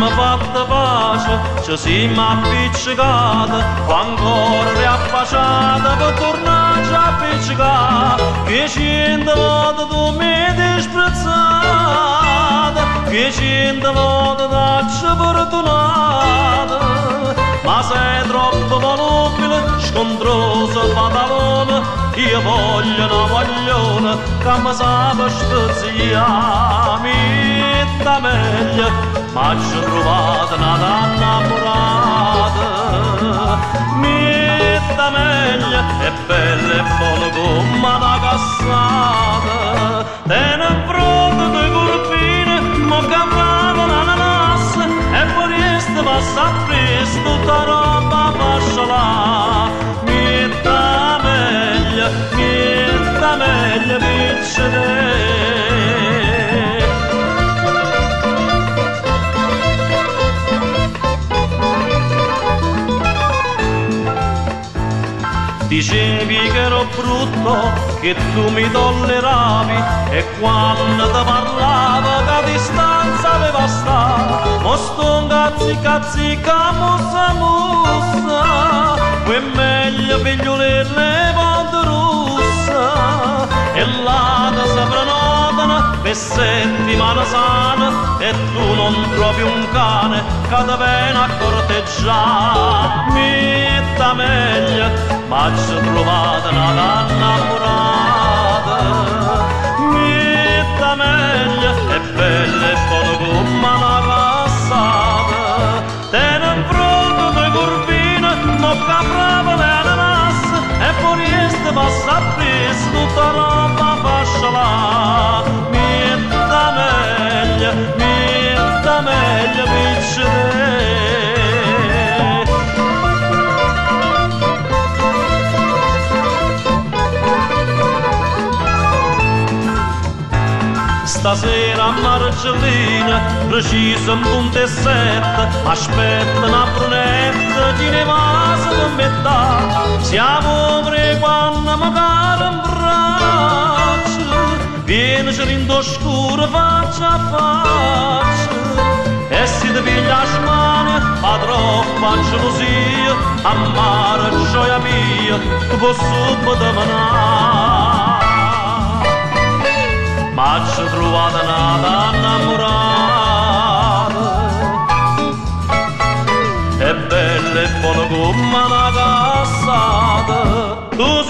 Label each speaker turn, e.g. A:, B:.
A: siamo fatta pace, ci siamo appiccicati, ancora riaffacciata per tornarci a appiccicare. Che 100 volte tu mi disprezzata, che 100 volte dacci perdonata, ma sei troppo volubile, scontroso fatalone, io voglio una voglione che mi sappia speziare. Mitta meglio, ma ci trovate una donna innamorata. Mitta meglio, è bella e buona come una cassata. Tiene pronto due corpine, mo campava l'ananas, e poi resta passa presto tutta roba fascia là. Mitta meglio, piccere. Dicevi che ero brutto, che tu mi tolleravi, e quando ti parlavo che a distanza aveva sta. Mo sto cazzica, mossa mossa, è meglio figliolere le volte russa. E là ti si prenotano per settimana sana, e tu non trovi un cane che ti viene a corteggiare. Mitta meglio, ma ci trovate una donna innamorata. Mitta meglio, è bella e buona come una passata. Tiene pronto due corvine, mocca brava l'ananas, e poi resta passa preso tutta roba fascia là. Mitta meglio, piccere. Stasera a Marcellina, preciso in punto e sette, aspetta una brunetta, chi ne va se non metta. Siamo tre quando magari in braccio, vienici rindo scuro faccia a faccia. E se ti piglia a smane, a troppa gelosia, amare gioia mia, tu puoi subito manare. Ma ci trovate una donna innamorata, è bella e buona come una cassata. Tu